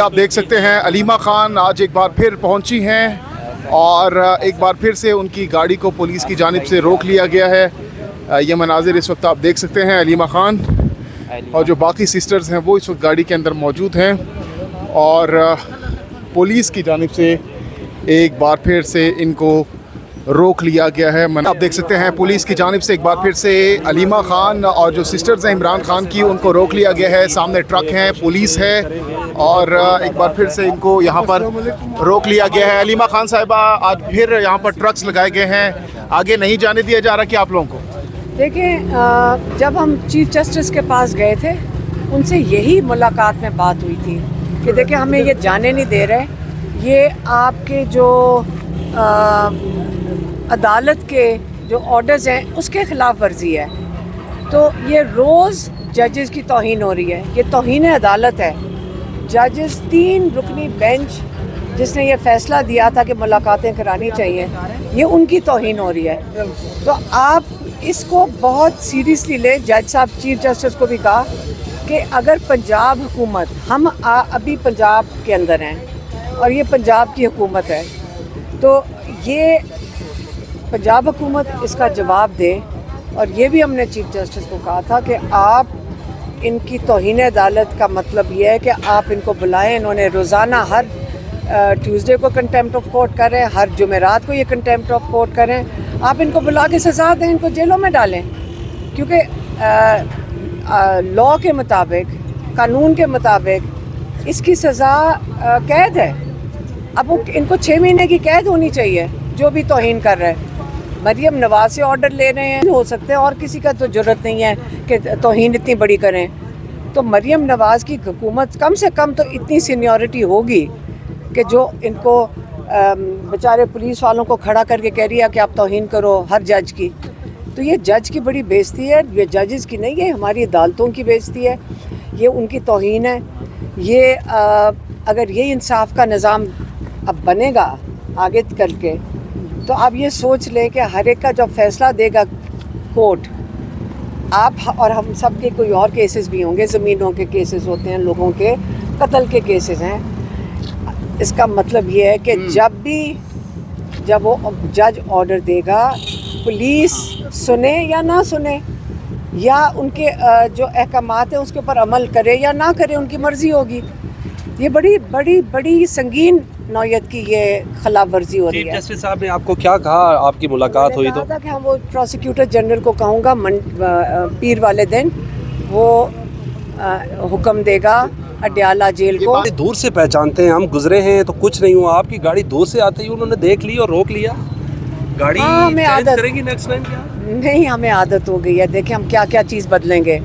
آپ دیکھ سکتے ہیں علیمہ خان آج ایک بار پھر پہنچی ہیں اور ایک بار پھر سے ان کی گاڑی کو پولیس کی جانب سے روک لیا گیا ہے۔ یہ مناظر اس وقت آپ دیکھ سکتے ہیں، علیمہ خان اور جو باقی سسٹرز ہیں وہ اس وقت گاڑی کے اندر موجود ہیں اور پولیس کی جانب سے ایک بار پھر سے ان کو روک لیا گیا ہے۔ آپ دیکھ سکتے ہیں پولیس کی جانب سے ایک بار پھر سے علیمہ خان اور جو سسٹرز ہیں عمران خان کی، ان کو روک لیا گیا ہے۔ سامنے ٹرک ہیں، پولیس ہے اور ایک بار پھر سے ان کو یہاں پر روک لیا گیا ہے۔ علیمہ خان صاحبہ، آج پھر یہاں پر ٹرکس لگائے گئے ہیں، آگے نہیں جانے دیا جا رہا کہ آپ لوگوں کو؟ دیکھیں، جب ہم چیف جسٹس کے پاس گئے تھے ان سے یہی ملاقات میں بات ہوئی تھی کہ دیکھیں ہمیں یہ جانے نہیں دے رہے، یہ آپ کے جو عدالت کے جو آرڈرز ہیں اس کے خلاف ورزی ہے۔ تو یہ روز ججز کی توہین ہو رہی ہے، یہ توہین عدالت ہے۔ ججز 3 رکنی بینچ جس نے یہ فیصلہ دیا تھا کہ ملاقاتیں کرانی چاہیے، یہ ان کی توہین ہو رہی ہے۔ تو آپ اس کو بہت سیریسلی لیں۔ جج صاحب چیف جسٹس کو بھی کہا کہ اگر پنجاب حکومت، ہم ابھی پنجاب کے اندر ہیں اور یہ پنجاب کی حکومت ہے، تو یہ پنجاب حکومت اس کا جواب دے۔ اور یہ بھی ہم نے چیف جسٹس کو کہا تھا کہ آپ ان کی توہین عدالت کا مطلب یہ ہے کہ آپ ان کو بلائیں۔ انہوں نے روزانہ ہر ٹیوزڈے کو کنٹیمپٹ آف کورٹ کریں، ہر جمعرات کو یہ کنٹیمپٹ آف کورٹ کریں۔ آپ ان کو بلا کے سزا دیں، ان کو جیلوں میں ڈالیں، کیونکہ لاء کے مطابق، قانون کے مطابق اس کی سزا قید ہے۔ اب ان کو 6 مہینے کی قید ہونی چاہیے جو بھی توہین کر رہے ہیں۔ مریم نواز سے آرڈر لے رہے ہیں، ہو سکتے ہیں اور کسی کا تو جرت نہیں ہے کہ توہین اتنی بڑی کریں۔ تو مریم نواز کی حکومت کم سے کم تو اتنی سینیورٹی ہوگی کہ جو ان کو بیچارے پولیس والوں کو کھڑا کر کے کہہ رہی ہے کہ آپ توہین کرو ہر جج کی۔ تو یہ جج کی بڑی بے عزتی ہے، یہ ججز کی نہیں ہے، ہماری عدالتوں کی بے عزتی ہے، یہ ان کی توہین ہے۔ یہ اگر یہ انصاف کا نظام اب بنے گا آگے کر کے، تو آپ یہ سوچ لیں کہ ہر ایک کا جب فیصلہ دے گا کورٹ، آپ اور ہم سب کے کوئی اور کیسز بھی ہوں گے، زمینوں کے کیسز ہوتے ہیں، لوگوں کے قتل کے کیسز ہیں۔ اس کا مطلب یہ ہے کہ جب وہ جج آرڈر دے گا، پولیس سنے یا نہ سنے، یا ان کے جو احکامات ہیں اس کے اوپر عمل کرے یا نہ کرے، ان کی مرضی ہوگی۔ یہ بڑی بڑی بڑی سنگین نوعیت کی یہ خلاف ورزی ہو رہی ہے۔ چیف جسٹس صاحب نے آپ کو کیا کہا؟ آپ کی ملاقات ہوئی تو؟ میں نے کہا تھا کہ ہم وہ پروسیکیوٹر جنرل کو کہوں گا پیر والے دن وہ حکم دے گا اڈیالہ جیل کو۔ دور سے پہچانتے ہیں، ہم گزرے ہیں تو کچھ نہیں ہوا، آپ کی گاڑی دور سے آتے ہی انہوں نے دیکھ لی اور روک لیا۔ گاڑی چینج کرے گی نیکسٹ ٹائم کیا؟ نہیں، ہمیں عادت ہو گئی ہے۔ دیکھیں ہم کیا کیا چیز بدلیں گے،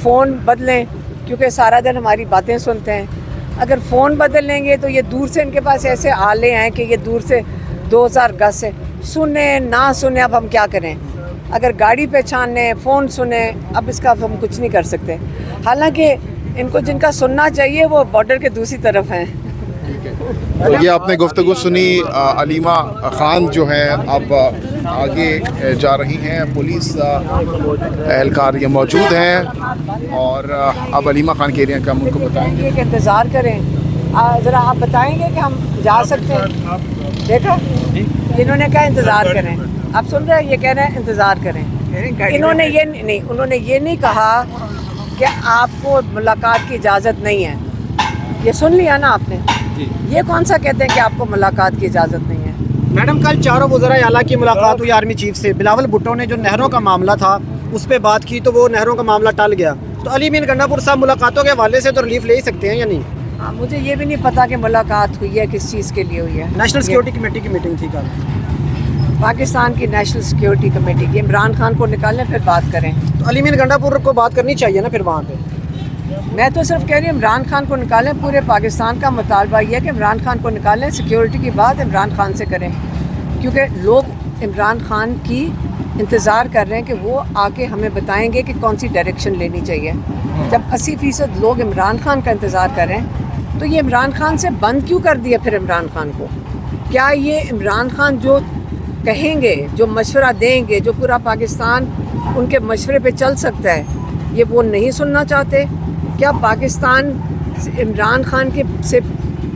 فون بدلیں کیونکہ سارا دن ہماری باتیں سنتے ہیں۔ اگر فون بدل لیں گے تو یہ دور سے ان کے پاس ایسے آلے ہیں کہ یہ دور سے 2000 گز سے سنیں نہ سنیں، اب ہم کیا کریں؟ اگر گاڑی پہچانیں، فون سنیں، اب اس کا ہم کچھ نہیں کر سکتے۔ حالانکہ ان کو جن کا سننا چاہیے وہ بارڈر کے دوسری طرف ہیں۔ تو یہ آپ نے گفتگو سنی، علیمہ خان جو ہے اب آگے جا رہی ہیں، پولیس اہلکار یہ موجود ہیں اور اب علیمہ خان کہہ رہے ہیں کہ ہم ان کو بتائیں گے کہ انتظار کریں۔ ذرا آپ بتائیں گے کہ ہم جا سکتے ہیں؟ دیکھا انہوں نے کہا انتظار کریں، آپ سن رہے ہیں؟ یہ کہہ رہے ہیں انتظار کریں۔ انہوں نے یہ نہیں کہا کہ آپ کو ملاقات کی اجازت نہیں ہے۔ یہ سن لیا نا آپ نے؟ یہ کون سا کہتے ہیں کہ آپ کو ملاقات کی اجازت نہیں ہے؟ میڈم کل چاروں وزراء اعلیٰ کی ملاقات ہوئی آرمی چیف سے۔ بلاول بھٹو نے جو نہروں کا معاملہ تھا اس پہ بات کی تو وہ نہروں کا معاملہ ٹل گیا۔ تو علی مین گنڈا پور صاحب ملاقاتوں کے حوالے سے تو ریلیف لے ہی سکتے ہیں یا نہیں؟ ہاں، مجھے یہ بھی نہیں پتا کہ ملاقات ہوئی ہے کس چیز کے لیے ہوئی ہے۔ نیشنل سیکیورٹی کمیٹی کی میٹنگ تھی کل، پاکستان کی نیشنل سیکیورٹی کمیٹی کی۔ عمران خان کو نکالیں پھر بات کریں۔ تو علی مین گنڈا پور کو بات کرنی چاہیے نا پھر وہاں پہ۔ میں تو صرف کہہ رہی ہوں عمران خان کو نکالیں۔ پورے پاکستان کا مطالبہ یہ ہے کہ عمران خان کو نکالیں، سیکیورٹی کی بات عمران خان سے کریں، کیونکہ لوگ عمران خان کی انتظار کر رہے ہیں کہ وہ آ کے ہمیں بتائیں گے کہ کون سی ڈائریکشن لینی چاہیے۔ جب 80% لوگ عمران خان کا انتظار کر رہے ہیں تو یہ عمران خان سے بند کیوں کر دیا پھر عمران خان کو؟ کیا یہ عمران خان جو کہیں گے، جو مشورہ دیں گے، جو پورا پاکستان ان کے مشورے پہ چل سکتا ہے، یہ وہ نہیں سننا چاہتے؟ کیا پاکستان عمران خان کے سے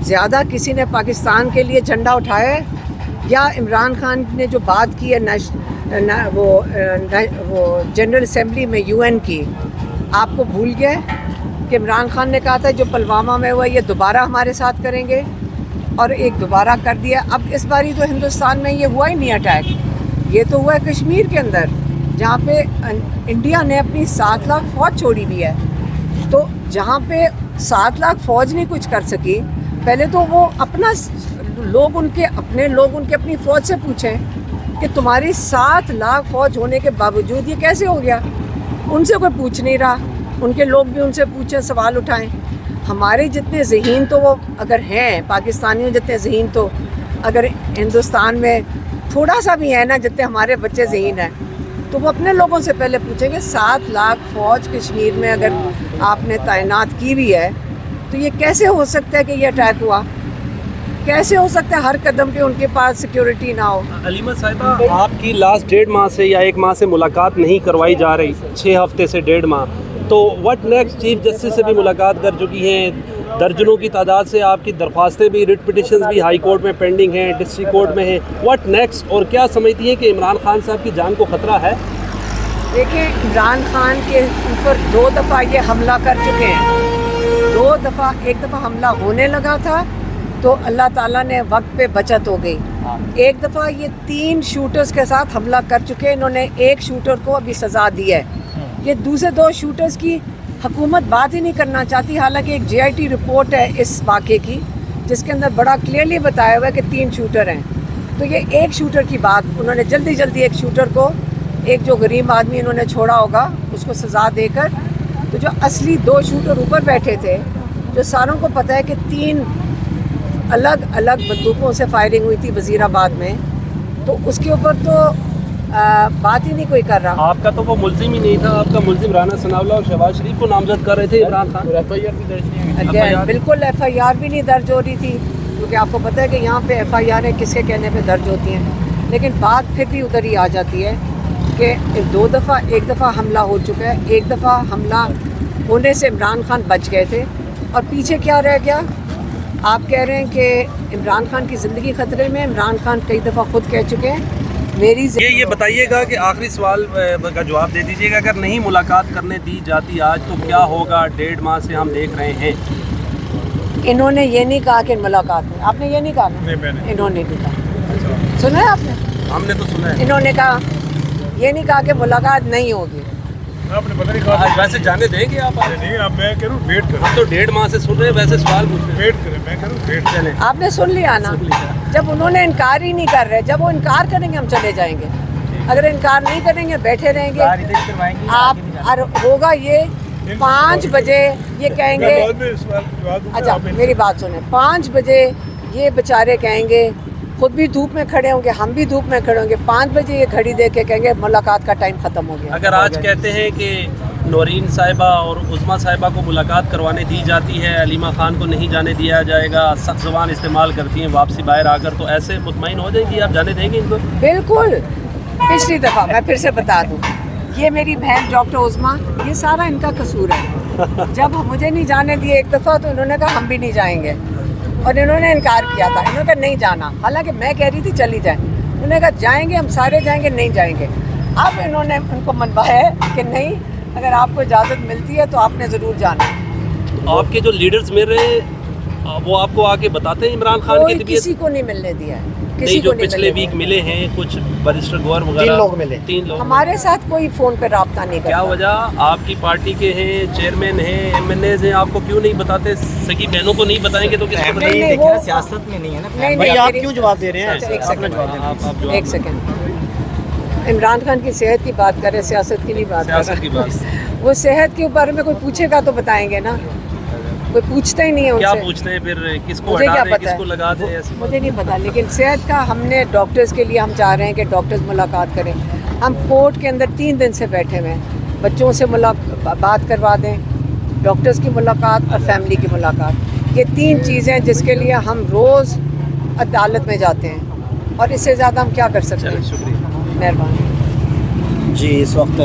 ज़्यादा किसी ने पाकिस्तान के लिए झंडा उठाया है, या इमरान खान ने जो बात की है वो जनरल असेंबली में UN की, आपको भूल गए कि इमरान खान ने कहा था जो पुलवामा में हुआ ये दोबारा हमारे साथ करेंगे, और एक दोबारा कर दिया। अब इस बारी तो हिंदुस्तान में ये हुआ ही नहीं अटैक, ये तो हुआ है कश्मीर के अंदर, जहाँ पे इंडिया ने अपनी 7 लाख फ़ौज छोड़ी हुई है। तो जहाँ पे 7 लाख फ़ौज नहीं कुछ कर सकी, पहले तो वो अपना लोग उनके अपनी फ़ौज से पूछें कि तुम्हारी 7 लाख फ़ौज होने के बावजूद ये कैसे हो गया। उनसे कोई पूछ नहीं रहा, उनके लोग भी उनसे पूछें, सवाल उठाएं। हमारे जितने ज़हीन तो वो अगर हैं, पाकिस्तानियों जितने ज़हीन तो अगर हिंदुस्तान में थोड़ा सा भी है ना, जितने हमारे बच्चे ज़हीन हैं, तो वो अपने लोगों से पहले पूछेंगे 7 लाख फ़ौज कश्मीर में अगर आपने तैनात की भी है तो ये कैसे हो सकता है कि ये अटैक हुआ, कैसे हो सकता है हर कदम पे उनके पास सिक्योरिटी ना हो। अलीमा साहिबा, आपकी लास्ट 1.5 माह से या 1 माह से मुलाकात नहीं करवाई जा रही, 6 हफ्ते से 1.5 माह, तो व्हाट नेक्स्ट? चीफ जस्टिस से भी मुलाकात कर चुकी हैं, दर्जनों की तादाद से आपकी दरख्वास्तें भी, रिट पिटिशंस भी हाई कोर्ट में पेंडिंग हैं, डिस्ट्रिक्ट कोर्ट में हैं, व्हाट नेक्स्ट? और क्या समझती हैं कि इमरान खान साहब की जान को ख़तरा है? देखिए, इमरान खान के ऊपर 2 दफ़ा ये हमला कर चुके हैं, 2 दफ़ा, एक दफ़ा हमला होने लगा था तो अल्लाह ताला ने वक्त पे बचत हो गई, एक दफ़ा ये 3 शूटर्स के साथ हमला कर चुके हैं, इन्होंने एक शूटर को अभी सज़ा दी है। ये दूसरे 2 शूटर्स की हुकूमत बात ही नहीं करना चाहती, हालांकि एक JIT रिपोर्ट है इस वाक़े की जिसके अंदर बड़ा क्लियरली बताया हुआ है कि 3 शूटर हैं। तो ये एक शूटर की बात उन्होंने जल्दी एक शूटर को, एक जो गरीब आदमी इन्होंने छोड़ा होगा उसको सज़ा देकर, तो जो असली 2 शूटर ऊपर बैठे थे, जो सारों को पता है कि 3 अलग अलग बंदूकों से फायरिंग हुई थी वज़ीराबाद में, तो उसके ऊपर तो बात ही नहीं कोई कर रहा। आपका तो वो मुल्जिम ही नहीं था, आपका मुल्जिम राना सनाउल्लाह और शहबाज शरीफ को नामजद कर रहे थे इमरान खान। बिल्कुल FIR भी नहीं दर्ज हो रही थी, क्योंकि आपको पता है कि यहाँ पे FIR किसके कहने पे दर्ज होती हैं। लेकिन बात फिर भी उधर ही आ जाती है कि 2 दफ़ा, एक दफ़ा हमला हो चुका है, एक दफ़ा हमला होने से इमरान खान बच गए थे, और पीछे क्या रह गया? आप कह रहे हैं कि इमरान खान की ज़िंदगी ख़तरे में। इमरान खान कई दफ़ा खुद कह चुके हैं मेरी ये बताइएगा कि आखिरी सवाल का जवाब दे दीजिएगा, अगर नहीं मुलाकात करने दी जाती आज तो क्या होगा? 1.5 माह से हम देख रहे हैं। इन्होंने ये नहीं कहा कि मुलाकात में, आपने ये नहीं कहा? नहीं, मैंने, इन्होंने नहीं कहा। सुना है आपने? हमने तो सुना है। इन्होंने कहा, ये नहीं कहा कि मुलाकात नहीं होगी। आपने पता नहीं कहा। आज वैसे जाने देंगे आप? नहीं, अब मैं कह रहा हूँ वेट करें। हम तो 1.5 माह से सुन रहे हैं, वैसे सवाल पूछ रहे हैं। वेट करें, मैं कह रहा हूँ वेट करें। आपने सुन लिया ना? जब उन्होंने इनकार ही नहीं कर रहे, जब वो इनकार करेंगे हम चले जाएंगे, अगर इनकार नहीं करेंगे बैठे रहेंगे। आप होगा ये 5 बजे ये कहेंगे, अच्छा मेरी बात सुने, 5 बजे ये बेचारे कहेंगे, खुद भी धूप में खड़े होंगे, हम भी धूप में खड़े होंगे, 5 बजे ये घड़ी देख के कहेंगे मुलाकात का टाइम ख़त्म हो गया। अगर आज कहते हैं कि नौरीन साहिबा और उज़मा साहिबा को मुलाकात करवाने दी जाती है, अलीमा खान को नहीं जाने दिया जाएगा, सख्त ज़ुबान इस्तेमाल करती हैं वापसी बाहर आकर, तो ऐसे मुतमईन हो जाएंगी, आप जाने देंगे इनको? बिल्कुल। पिछली दफ़ा मैं फिर से बता दूँ, ये मेरी बहन डॉक्टर उज़मा, ये सारा इनका कसूर है। जब मुझे नहीं जाने दिए एक दफ़ा, तो इन्होंने कहा हम भी नहीं जाएंगे, और इन्होंने इनकार किया था, इन्होंने कहा नहीं जाना, हालांकि मैं कह रही थी चली जाए, उन्होंने कहा जाएंगे, हम सारे जाएंगे, नहीं जाएंगे। अब इन्होंने उनको मनवाया है कि नहीं, अगर आपको इजाज़त मिलती है तो आपने ज़रूर जाना। तो आपके जो लीडर्स मिल रहे हैं वो आपको आके बताते हैं इमरान खान की तबीयत? किसी को नहीं मिलने दिया है, नहीं, जो पिछले वीक मिले हैं कुछ बैरिस्टर गौर वगैरह, 3 लोग मिले। 3 लोग हमारे साथ कोई फ़ोन पे रब्ता नहीं करता। क्या वजह? आपकी पार्टी के हैं, चेयरमैन हैं, MNAs हैं, आपको क्यों नहीं बताते? सगी बहनों को नहीं बताएंगे तो किसको बताएंगे? वो सियासत में नहीं है ना। नहीं, भाई आप मेरी- क्यों जवाब दे रहे हैं? अच्छा, एक सेकंड, आप एक सेकंड। इमरान खान की सेहत की बात कर रहे, सियासत की नहीं बात कर सियासत की बात। रहे। वो सेहत के बारे में कोई पूछेगा तो बताएंगे ना, कोई पूछता ही नहीं है क्या उनसे। पूछते हैं फिर? किसको मुझे हटा क्या दें, पता किसको है? लगा दें? ऐसे मुझे नहीं पता, लेकिन सेहत का हमने डॉक्टर्स के लिए हम चाह रहे हैं कि डॉक्टर्स मुलाकात करें। हम कोर्ट के अंदर 3 दिन से बैठे हुए हैं, बच्चों से बात करवा दें, डॉक्टर्स की मुलाकात और फैमिली की मुलाकात, ये 3 चीज़ें जिसके लिए हम रोज़ अदालत में जाते हैं, और इससे ज़्यादा हम क्या कर सकते हैं? शुक्रिया। मेहरबानी जी, इस वक्त